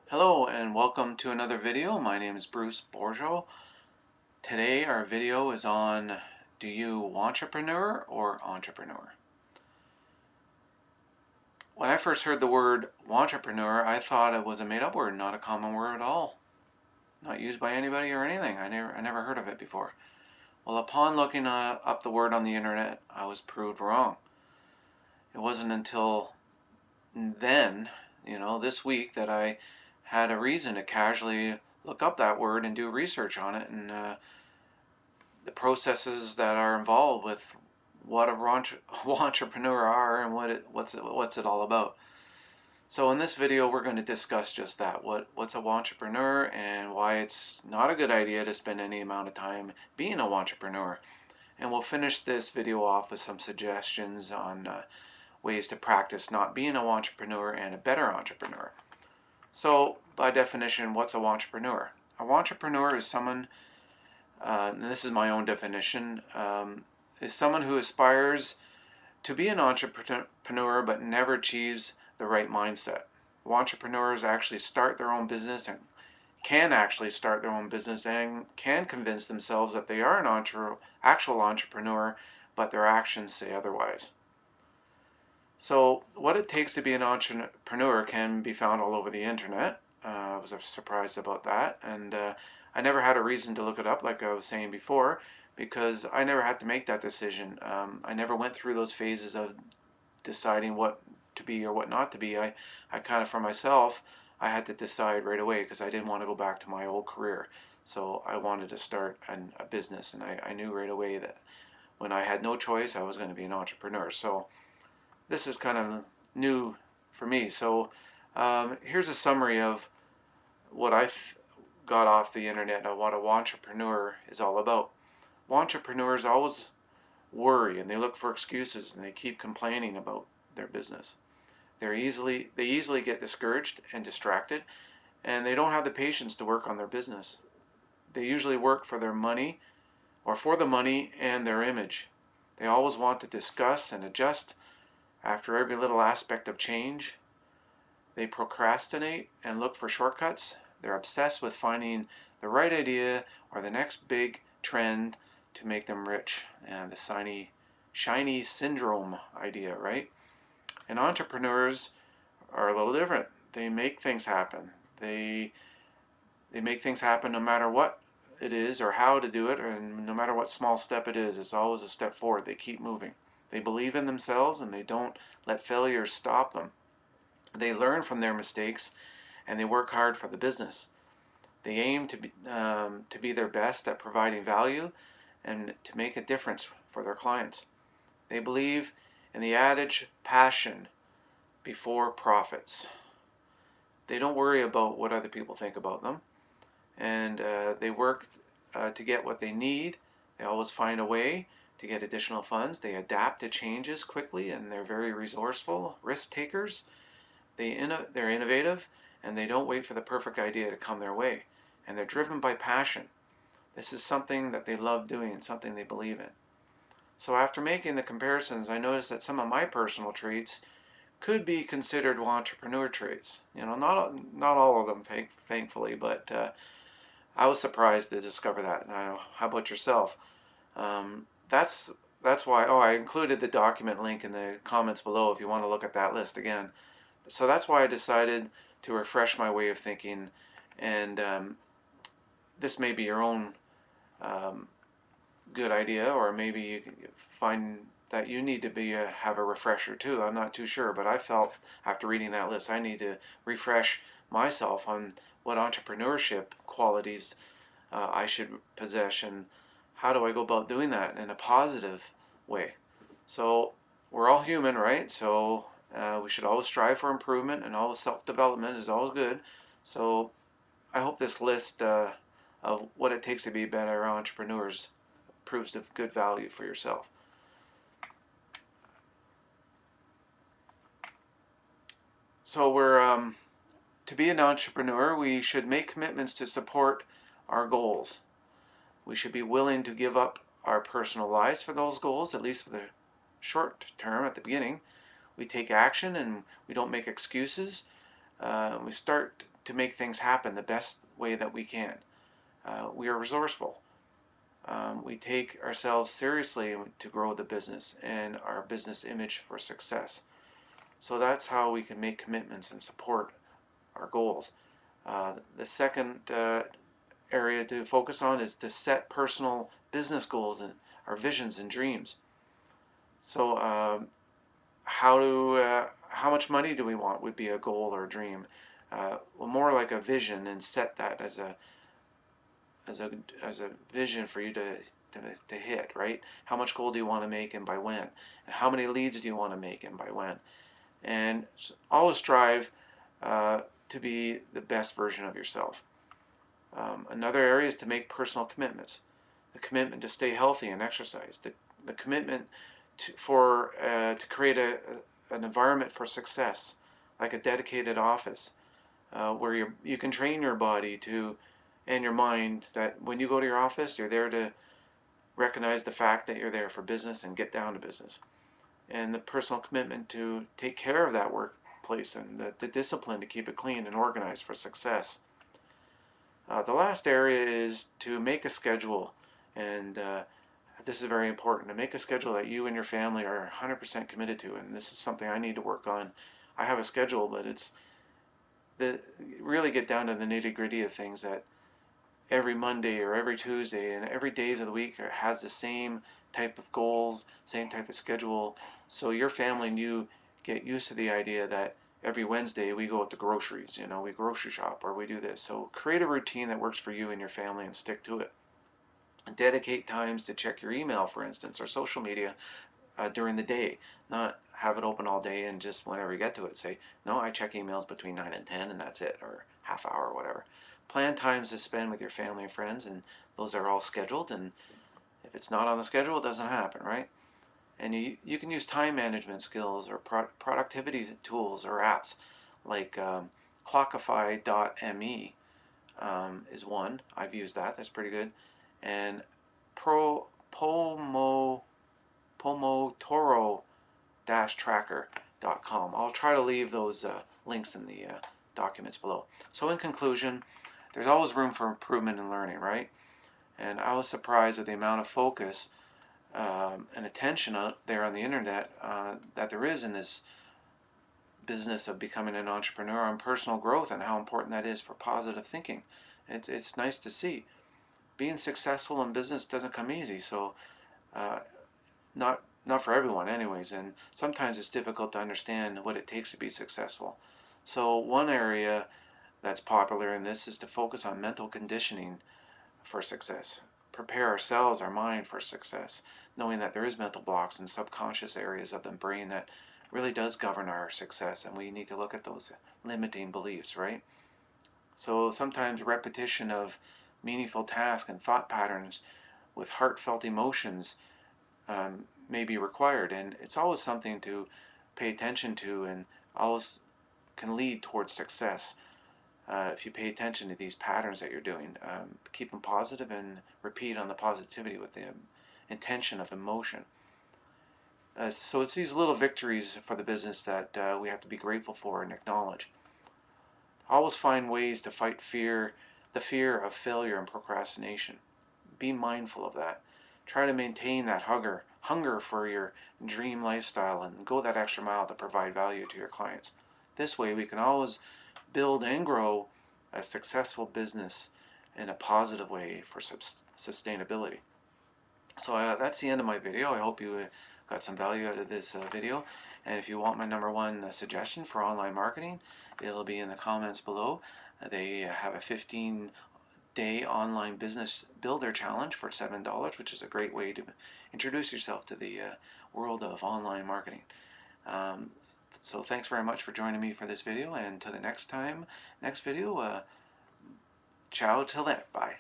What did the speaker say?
Hello and welcome to another video. My name is Bourgeau. Today our video is on do you wantrepreneur or entrepreneur? When I first heard the word wantrepreneur, I thought it was a made-up word, not a common word at all. Not used by anybody or anything. I never heard of it before. Well, upon looking up the word on the internet, I was proved wrong. It wasn't until then, this week that I had a reason to casually look up that word and do research on it and the processes that are involved with what a entrepreneur are and what's it all about. So in this video we're going to discuss just that. What's a entrepreneur and why it's not a good idea to spend any amount of time being an entrepreneur. And we'll finish this video off with some suggestions on ways to practice not being an entrepreneur and a better entrepreneur. So by definition, what's a entrepreneur? A entrepreneur is someone, and this is my own definition, is someone who aspires to be an entrepreneur but never achieves the right mindset. Entrepreneurs actually start their own business and can actually start their own business and can convince themselves that they are an actual entrepreneur, but their actions say otherwise. So what it takes to be an entrepreneur can be found all over the internet. I was surprised about that, and I never had a reason to look it up like I was saying before, because I never had to make that decision. I never went through those phases of deciding what to be or what not to be. I kind of, for myself, I had to decide right away because I didn't want to go back to my old career. So I wanted to start a business, and I knew right away that when I had no choice, I was going to be an entrepreneur. So this is kind of new for me. So here's a summary of what I got off the internet and what a entrepreneur is all about. Entrepreneurs always worry and they look for excuses and they keep complaining about their business. They easily get discouraged and distracted, and they don't have the patience to work on their business. They usually work for their money or for the money and their image. They always want to discuss and adjust after every little aspect of change. They procrastinate and look for shortcuts. They're obsessed with finding the right idea or the next big trend to make them rich. And the shiny syndrome idea, right? And entrepreneurs are a little different. They make things happen. They make things happen no matter what it is or how to do it, and no matter what small step it is, it's always a step forward. They keep moving. They believe in themselves and they don't let failure stop them. They learn from their mistakes and they work hard for the business. They aim to be their best at providing value and to make a difference for their clients. They believe in the adage, passion before profits. They don't worry about what other people think about them, and they work to get what they need. They always find a way to get additional funds. They adapt to changes quickly, and they're very resourceful, risk takers. They're innovative, and they don't wait for the perfect idea to come their way. And they're driven by passion. This is something that they love doing, something they believe in. So after making the comparisons, I noticed that some of my personal traits could be considered entrepreneur traits. Not all of them, thankfully, but I was surprised to discover that. How about yourself? Um, that's that's why. Oh, I included the document link in the comments below if you want to look at that list again. So that's why I decided to refresh my way of thinking, and this may be your own um, good idea, or maybe you find that you need to have a refresher too. I'm not too sure, but I felt after reading that list I need to refresh myself on what entrepreneurship qualities I should possess and how do I go about doing that in a positive way. So we're all human, right? So we should always strive for improvement, and always self-development is always good. So I hope this list of what it takes to be better entrepreneurs proves of good value for yourself. So to be an entrepreneur, we should make commitments to support our goals. We should be willing to give up our personal lives for those goals, at least for the short term at the beginning. We take action and we don't make excuses. We start to make things happen the best way that we can. We are resourceful. We take ourselves seriously to grow the business and our business image for success. So that's how we can make commitments and support our goals. The second area to focus on is to set personal business goals and our visions and dreams. So how much money do we want would be a goal or a dream. Well, more like a vision, and set that as a vision for you to hit, right? How much gold do you want to make and by when? And how many leads do you want to make and by when? And always strive to be the best version of yourself. Another area is to make personal commitments. The commitment to stay healthy and exercise. The commitment to create an environment for success, like a dedicated office where you can train your body and your mind that when you go to your office, you're there to recognize the fact that you're there for business and get down to business. And the personal commitment to take care of that workplace and the discipline to keep it clean and organized for success. The last area is to make a schedule, and this is very important, to make a schedule that you and your family are 100% committed to, and this is something I need to work on. I have a schedule, but it's really get down to the nitty-gritty of things, that every Monday or every Tuesday and every days of the week has the same type of goals, same type of schedule, so your family and you get used to the idea that every Wednesday we go out to groceries, we grocery shop or we do this. So create a routine that works for you and your family and stick to it. And dedicate times to check your email, for instance, or social media during the day. Not have it open all day and just whenever you get to it say, no, I check emails between 9 and 10 and that's it, or half hour or whatever. Plan times to spend with your family and friends, and those are all scheduled, and if it's not on the schedule, it doesn't happen, right? And you can use time management skills or productivity tools or apps like Clockify.me is one. I've used that. That's pretty good. And Pomotoro-tracker.com. I'll try to leave those links in the documents below. So in conclusion, there's always room for improvement and learning, right? And I was surprised at the amount of focus and attention out there on the internet that there is in this business of becoming an entrepreneur on personal growth, and how important that is for positive thinking. It's nice to see. Being successful in business doesn't come easy, so not for everyone anyways, and sometimes it's difficult to understand what it takes to be successful. So one area that's popular in this is to focus on mental conditioning for success. Prepare ourselves, our mind, for success, knowing that there is mental blocks and subconscious areas of the brain that really does govern our success, and we need to look at those limiting beliefs, right? So sometimes repetition of meaningful tasks and thought patterns with heartfelt emotions may be required, and it's always something to pay attention to, and always can lead towards success. If you pay attention to these patterns that you're doing, keep them positive and repeat on the positivity with the intention of emotion. So it's these little victories for the business that we have to be grateful for and acknowledge. Always find ways to fight the fear of failure and procrastination. Be mindful of that. Try to maintain that hunger for your dream lifestyle and go that extra mile to provide value to your clients. This way we can always build and grow a successful business in a positive way for sustainability. So that's the end of my video. I hope you got some value out of this video. And if you want my #1 suggestion for online marketing, it'll be in the comments below. They have a 15-day online business builder challenge for $7, which is a great way to introduce yourself to the world of online marketing. So thanks very much for joining me for this video, and till the next video, ciao till then, bye.